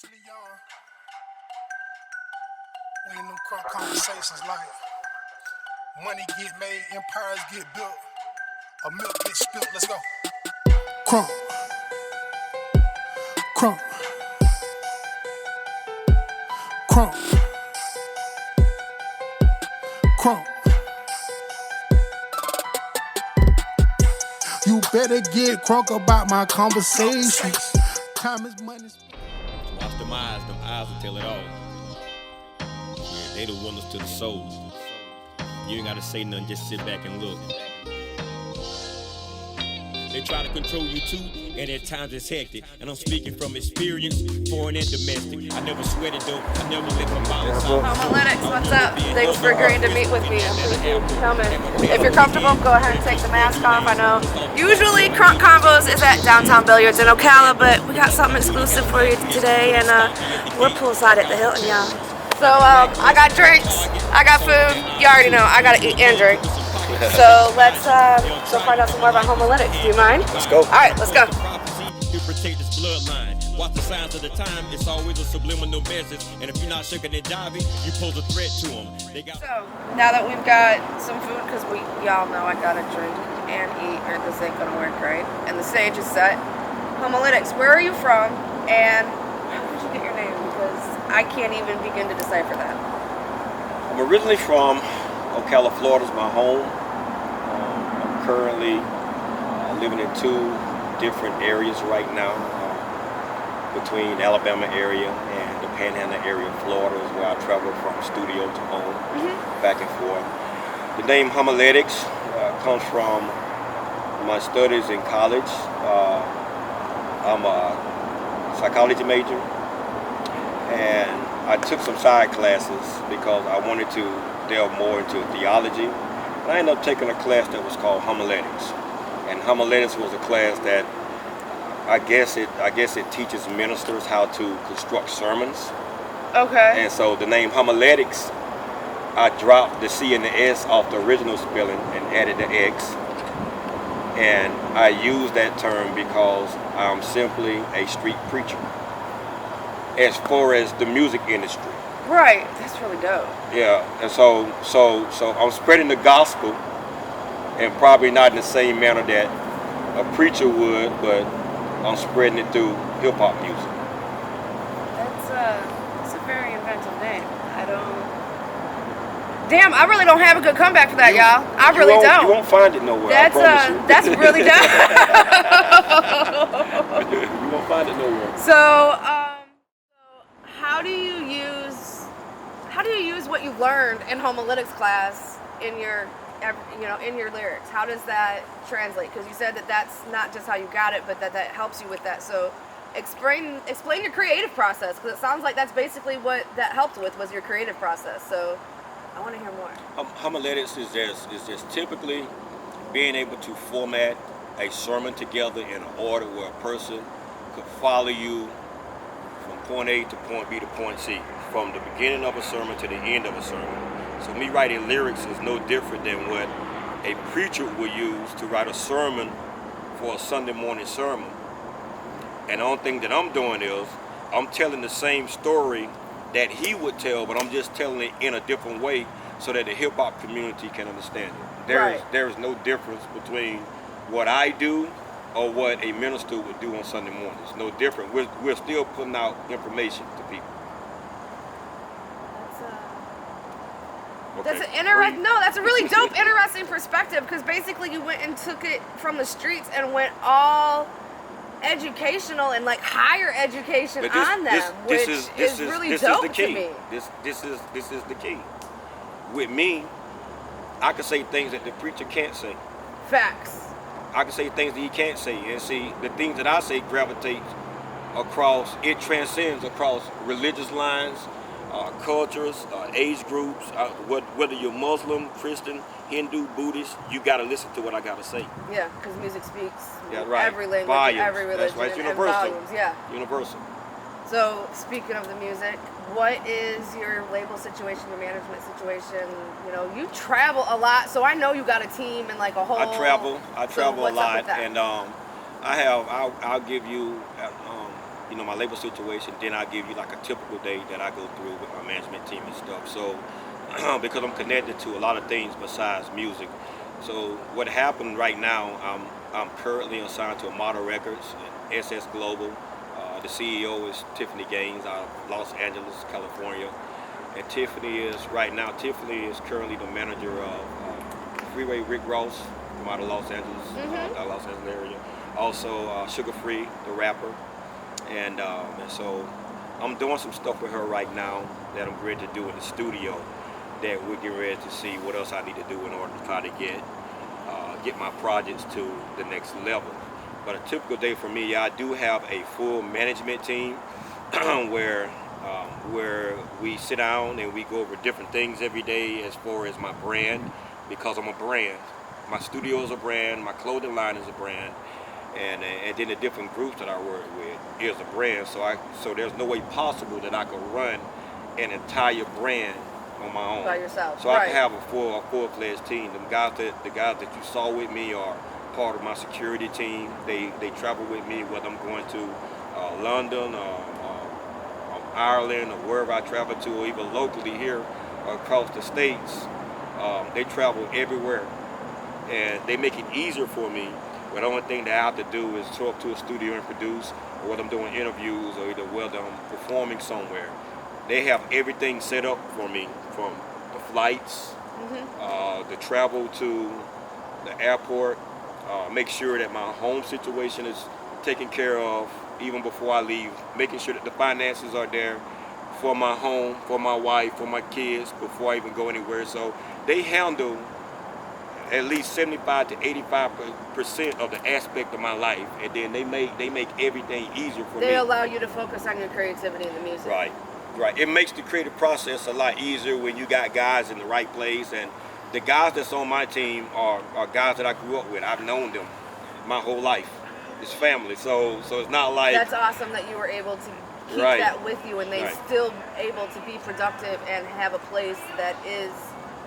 We in them crunk conversations like money get made, empires get built, a milk get spilled. Let's go. Crunk, crunk, crunk, crunk. You better get crunk about my conversations. Time is money. Watch them eyes will tell it all. Yeah, they the wonders to the soul. You ain't gotta say nothing, just sit back and look. They try to control you too, and at times it's hectic. And I'm speaking from experience, foreign and domestic. I never sweated though, I never let my mouth out. Homiletix, what's up? Thanks for agreeing to meet with me. I appreciate you coming. If you're comfortable, go ahead and take the mask off. I know usually Crunk Convos is at Downtown Billiards in Ocala, but we got something exclusive for you today, and we're poolside at the Hilton, y'all. So I got drinks, I got food. You already know I gotta eat and drink. So let's go find out some more about Homiletix. Do you mind? Let's go. All right, let's go. You protect this bloodline. Watch the signs of the time. It's always a subliminal message. And if you're not shaking and diving, you pose a threat to them. So now that we've got some food, because y'all know I gotta drink and eat, or this ain't gonna work, right? And the stage is set. Homiletix, where are you from? And how did you get your name? Because I can't even begin to decipher that. I'm originally from Ocala, Florida, is my home. I'm currently living in two different areas right now, between Alabama area and the Panhandle area of Florida is where I travel from studio to home, back and forth. The name Homiletix comes from my studies in college. I'm a psychology major, and I took some side classes because I wanted to delve more into theology. And I ended up taking a class that was called Homiletix. And Homiletix was a class that I guess it teaches ministers how to construct sermons. Okay. And so the name Homiletix, I dropped the C and the S off the original spelling and added the X. And I use that term because I'm simply a street preacher as far as the music industry. Right, that's really dope. Yeah, and so I'm spreading the gospel, and probably not in the same manner that a preacher would, but I'm spreading it through hip hop music. That's a very inventive name. Damn, I really don't have a good comeback for that, y'all. I really don't. You won't find it nowhere. That's I promise you. that's really dope. You won't find it nowhere. So, how do you use what you learned in Homiletix class in your lyrics? How does that translate? Because you said that that's not just how you got it, but that helps you with that. So explain your creative process, because it sounds like that's basically what that helped with, was your creative process. So I want to hear more. Homiletix is just typically being able to format a sermon together in an order where a person could follow you from point A to point B to point C, from the beginning of a sermon to the end of a sermon. So me writing lyrics is no different than what a preacher would use to write a sermon for a Sunday morning sermon. And the only thing that I'm doing is I'm telling the same story that he would tell, but I'm just telling it in a different way so that the hip hop community can understand it. There is no difference between what I do or what a minister would do on Sunday mornings. No different. We're still putting out information to people. That's a really dope, interesting perspective, because basically you went and took it from the streets and went all educational and like higher education on them, which is really dope to me. This is the key. With me, I can say things that the preacher can't say. Facts. I can say things that he can't say, and see, the things that I say gravitate across, it transcends across religious lines, cultures, age groups, whether you're Muslim, Christian, Hindu, Buddhist, you got to listen to what I got to say. Yeah, because music speaks right. every language, volumes. every religion, That's right. It's universal. and volumes. Yeah. Universal. So, speaking of the music, what is your label situation, your management situation? You know, you travel a lot, so I know you got a team and like a whole... I travel a lot, and I'll give you, you know, my label situation, then I give you like a typical day that I go through with my management team and stuff. So because I'm connected to a lot of things besides music. So what happened right now, I'm currently assigned to Model Records, SS Global. The CEO is Tiffany Gaines out of Los Angeles, California. And Tiffany is currently the manager of Freeway Rick Ross from out of Los Angeles, Los Angeles area. Also Sugar Free, the rapper. And so I'm doing some stuff with her right now that I'm ready to do in the studio, that we're getting ready to see what else I need to do in order to try to get my projects to the next level. But a typical day for me, I do have a full management team where we sit down and we go over different things every day as far as my brand, because I'm a brand. My studio is a brand, my clothing line is a brand, and then the different groups that I work with is a brand. So there's no way possible that I could run an entire brand on my own. By yourself. So I can have a full-fledged team. The guys that you saw with me are part of my security team. They travel with me, whether I'm going to London or Ireland or wherever I travel to, or even locally here across the states. They travel everywhere, and they make it easier for me. But the only thing that I have to do is show up to a studio and produce, or whether I'm doing interviews, or either whether I'm performing somewhere. They have everything set up for me, from the flights, the travel to the airport, make sure that my home situation is taken care of even before I leave, making sure that the finances are there for my home, for my wife, for my kids, before I even go anywhere. So they handle at least 75 to 85% of the aspect of my life, and then they make everything easier for me. They allow you to focus on your creativity in the music. Right. It makes the creative process a lot easier when you got guys in the right place, and the guys that's on my team are guys that I grew up with. I've known them my whole life. It's family, so it's not like... That's awesome that you were able to keep that with you, and they still able to be productive and have a place that is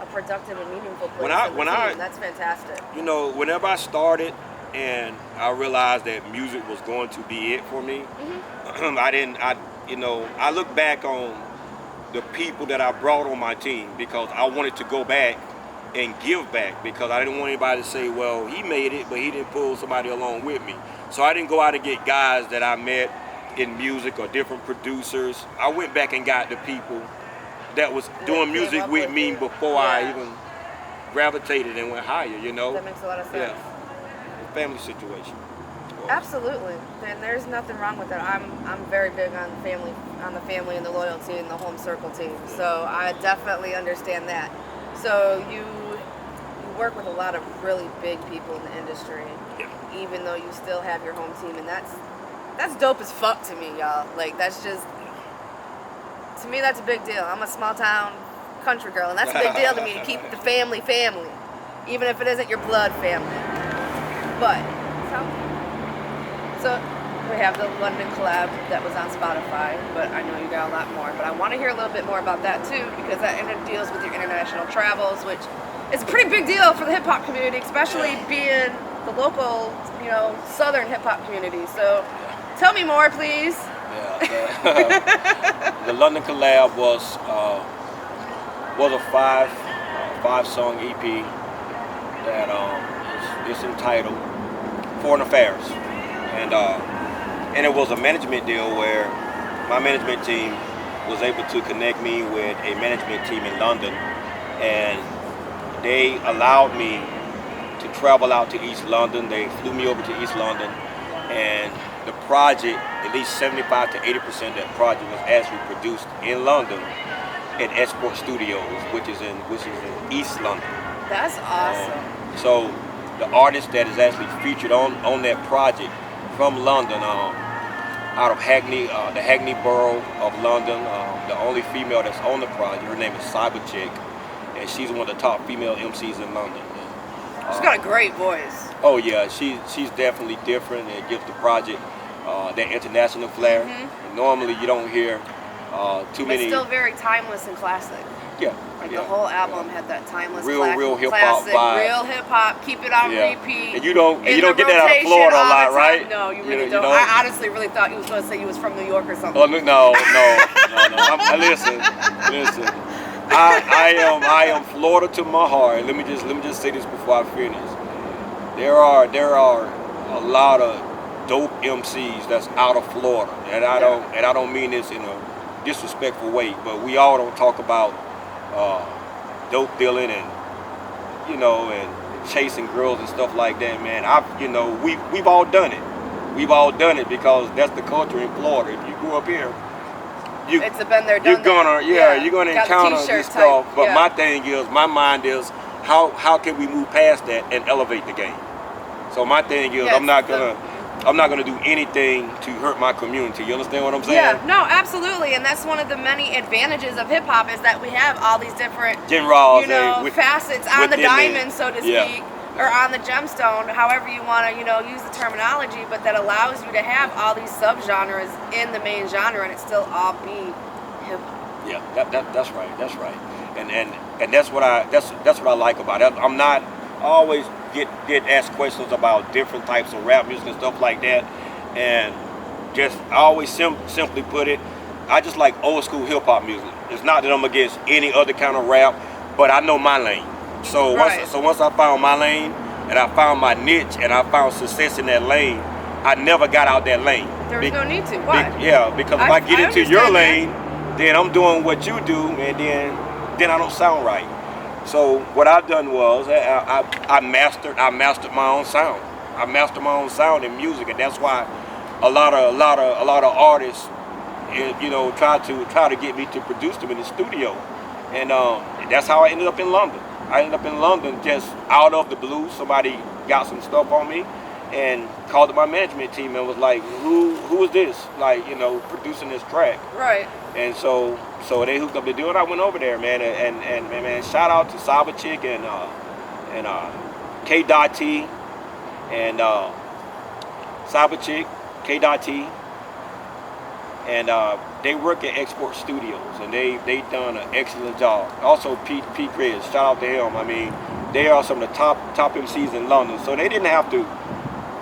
a productive and meaningful place. That's fantastic. You know, whenever I started and I realized that music was going to be it for me, I look back on the people that I brought on my team, because I wanted to go back and give back, because I didn't want anybody to say, well, he made it, but he didn't pull somebody along with me. So I didn't go out and get guys that I met in music or different producers. I went back and got the people that was doing music with me before I even gravitated and went higher, you know? That makes a lot of sense. Yeah. Family situation. Absolutely, and there's nothing wrong with that. I'm very big on the family and the loyalty and the home circle team. So I definitely understand that. So you work with a lot of really big people in the industry, even though you still have your home team, and that's dope as fuck to me, y'all. Like, that's just, to me, that's a big deal. I'm a small town country girl, and that's a big deal to me, to keep the family, even if it isn't your blood family. But so we have the London collab that was on Spotify, but I know you got a lot more. But I want to hear a little bit more about that too, because that deals with your international travels, which is a pretty big deal for the hip hop community, especially being the local, southern hip hop community. So tell me more, please. The London collab was a five song EP that is entitled Foreign Affairs. And it was a management deal where my management team was able to connect me with a management team in London, and they allowed me to travel out to East London. They flew me over to East London, and the project, at least 75 to 80% of that project was actually produced in London at Export Studios, which is in East London. That's awesome. So the artist that is actually featured on that project from London, out of Hackney, the Hackney borough of London, the only female that's on the project, her name is Cyber Chick, and she's one of the top female MCs in London. She's got a great voice. Oh yeah, she's definitely different, and gives the project that international flair. Normally you don't hear too many. It's still very timeless and classic. Yeah. Like the whole album had that timeless, real hip hop classic, vibe. real hip hop. Keep it on repeat. And you don't get that out of Florida a lot, right? No, you really don't. I honestly really thought you was going to say you was from New York or something. Oh no. Listen. I am Florida to my heart. Let me just say this before I finish. There are a lot of dope MCs that's out of Florida, and I don't mean this in a disrespectful way, but we all don't talk about dope dealing and and chasing girls and stuff like that, man. We've all done it. We've all done it because that's the culture in Florida. If you grew up here, it's a been there, done you're gonna encounter this stuff. But my mind is how can we move past that and elevate the game? So my thing is I'm not gonna do anything to hurt my community. You understand what I'm saying? Yeah, no, absolutely. And that's one of the many advantages of hip hop is that we have all these different facets on the diamond, so to speak, or on the gemstone, however you want to, use the terminology, but that allows you to have all these subgenres in the main genre and it still all be hip hop. Yeah, that's right. That's right. And that's what I like about it. I always get asked questions about different types of rap music and stuff like that, and I always simply put it, I just like old school hip hop music. It's not that I'm against any other kind of rap, but I know my lane. So once I found my lane and I found my niche and I found success in that lane, I never got out that lane. There was no need to. Why? Because if I get into your lane, then I'm doing what you do, and then I don't sound right. So what I've done was I mastered my own sound. I mastered my own sound in music, and that's why a lot of artists, try to get me to produce them in the studio, and that's how I ended up in London. I ended up in London just out of the blue. Somebody got some stuff on me and called up my management team and was like, who is this? Like, producing this track. Right. And so they hooked up the deal, and I went over there, man. And man, shout out to Cyberchick and K.T. and Cyberchick, K.T. And they work at Export Studios, and they done an excellent job. Also, Pete Chris, shout out to him. I mean, they are some of the top MCs in London, so they didn't have to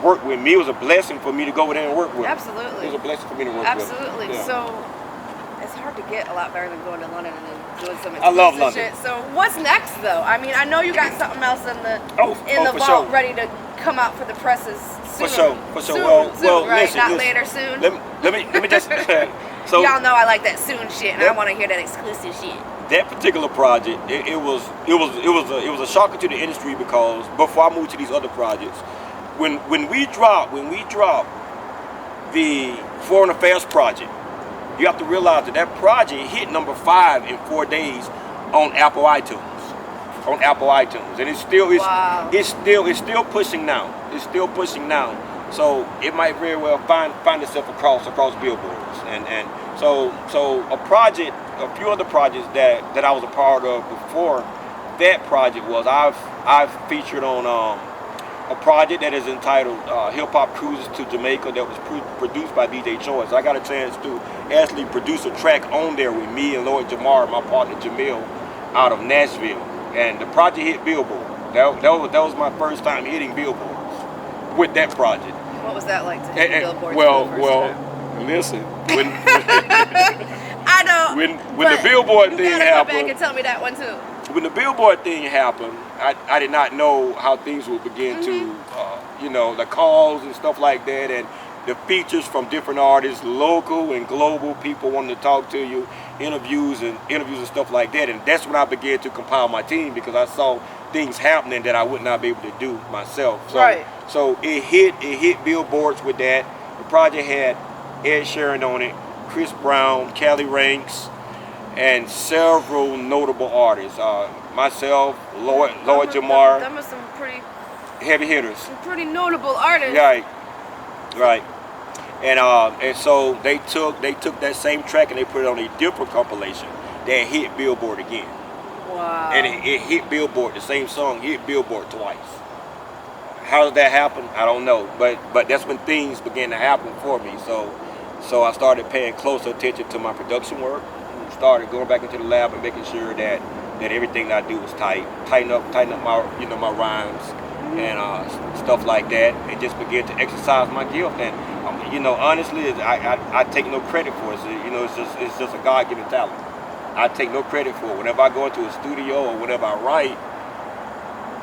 work with me. It was a blessing for me to go over there and work with them. Absolutely. It was a blessing for me to work with them. Absolutely. Yeah. So it's hard to get a lot better than going to London and then doing some I love London. shit. So what's next, though? I mean, I know you got something else in the for vault sure. ready to come out for the presses soon. For sure. Soon, Well, right? listen, Not later, soon. Let me just. So y'all know I like that soon shit, and I want to hear that exclusive shit. That particular project, it was a shocker to the industry because before I moved to these other projects, when we dropped the Foreign Affairs project, you have to realize that project hit number 5 in 4 days on Apple iTunes. And it's still pushing now. It's still pushing now. So it might very well find itself across billboards. And so a few other projects that I was a part of before that project was I've featured on a project that is entitled Hip Hop Cruises to Jamaica that was produced by DJ Choice. I got a chance to actually produce a track on there with me and Lloyd Jamar, my partner Jamil, out of Nashville. And the project hit Billboard. That was my first time hitting billboards with that project. What was that like to hit billboards for the first time? Listen, I know. When the billboard thing happened, come back and tell me that one too. When the billboard thing happened, I did not know how things would begin to, the calls and stuff like that, and the features from different artists, local and global people wanting to talk to you, interviews and stuff like that. And that's when I began to compile my team because I saw things happening that I would not be able to do myself. So it hit billboards with that. The project had Ed Sheeran on it, Chris Brown, Cali Ranks, and several notable artists. Myself, Lloyd Jamar. Them are some pretty heavy hitters. Some pretty notable artists. Right. And so they took that same track and they put it on a different compilation that hit Billboard again. Wow. And it hit Billboard. The same song hit Billboard twice. How did that happen? I don't know. But that's when things began to happen for me. So I started paying closer attention to my production work, started going back into the lab and making sure that everything that I do was tighten up my my rhymes and stuff like that, and just begin to exercise my gift. And honestly, I take no credit for it. So, it's just a God-given talent. I take no credit for it. Whenever I go into a studio or whenever I write,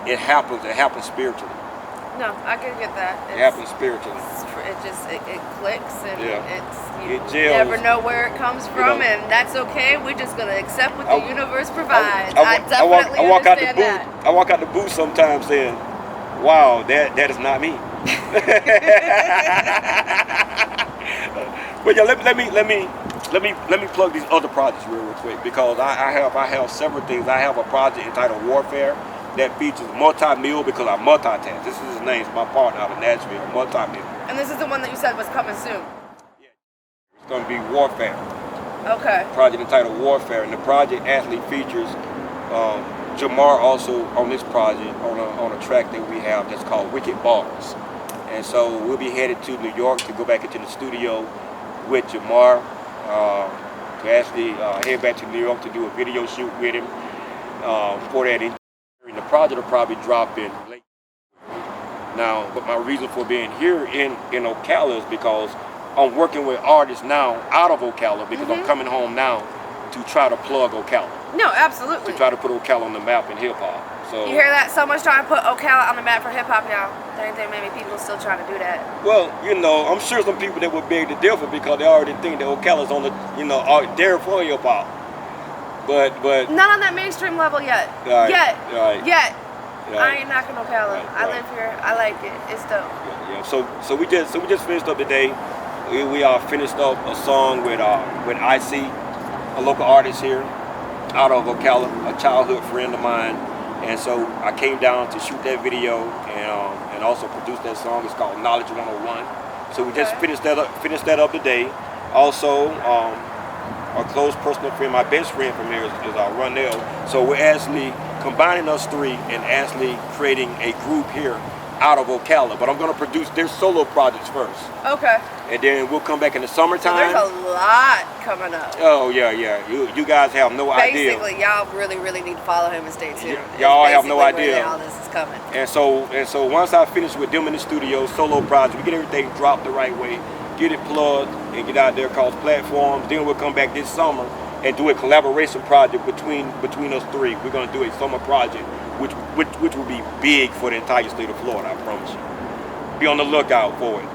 it happens spiritually. No, I can get that. It happens spiritually. It clicks, and you gels. never know where it comes from, and that's okay. We're just gonna accept what the universe provides. I definitely understand that. I walk out the booth sometimes saying, "Wow, that is not me." But yeah, let me plug these other projects real quick, because I have several things. I have a project entitled Warfare that features multi-meal, because I multitask. This is his name, it's my partner out of Nashville, multi-meal. And this is the one that you said was coming soon. Yeah, it's going to be Warfare. Okay. Project entitled Warfare, and the project actually features Jamar also on this project on a track that we have that's called Wicked Bars. And so we'll be headed to New York to go back into the studio with Jamar to actually head back to New York to do a video shoot with him for that. The project will probably drop in late. Now, but my reason for being here in Ocala is because I'm working with artists now out of Ocala, because I'm coming home now to try to plug Ocala. No, absolutely. To try to put Ocala on the map in hip hop. So you hear that? Someone's trying to put Ocala on the map for hip hop now. There ain't many people still trying to do that. Well, I'm sure some people that would beg to differ, because they already think that Ocala's on the there for hip hop. But not on that mainstream level yet. Right, yet. Right. Yet. Right. I ain't knocking Ocala. Right, I live here. I like it. It's dope. Yeah. So we just finished up today. We finished up a song with IC, a local artist here out of Ocala, a childhood friend of mine. And so I came down to shoot that video and also produce that song. It's called Knowledge 101. So we just finished that up today. Also, our close personal friend, my best friend from here is Ronell. So we're actually combining us three and actually creating a group here out of Ocala. But I'm going to produce their solo projects first. Okay. And then we'll come back in the summertime. So there's a lot coming up. Oh, yeah. You guys have no idea. Basically, y'all really need to follow him and stay tuned. Y'all have no idea. Where all this is coming. And so once I finish with them in the studio, solo project, we get everything dropped the right way, get it plugged, and get out there across platforms. Then we'll come back this summer and do a collaboration project between us three. We're gonna do a summer project, which will be big for the entire state of Florida. I promise you. Be on the lookout for it.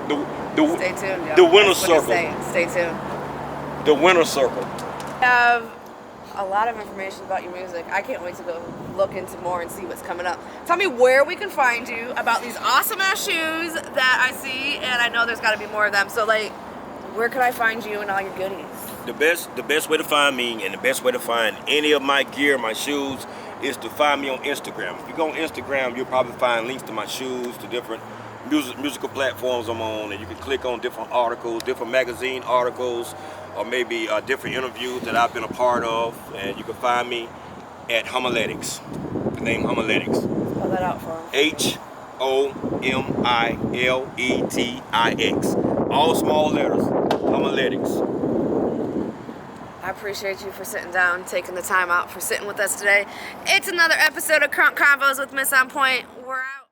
Stay tuned, y'all. The Winner That's what Circle. it's saying. Stay tuned. The Winner Circle. I have a lot of information about your music. I can't wait to go look into more and see what's coming up. Tell me where we can find you, about these awesome ass shoes that I see, and I know there's got to be more of them. So where can I find you and all your goodies? The best way to find me, and the best way to find any of my gear, my shoes, is to find me on Instagram. If you go on Instagram, you'll probably find links to my shoes, to different musical platforms I'm on, and you can click on different articles, different magazine articles, or maybe different interviews that I've been a part of. And you can find me at Homiletix. The name Homiletix. Spell that out for Homiletix. All small letters. Homiletix. I appreciate you for sitting down, taking the time out for sitting with us today. It's another episode of Crunk Convos with Mzonpoint. We're out.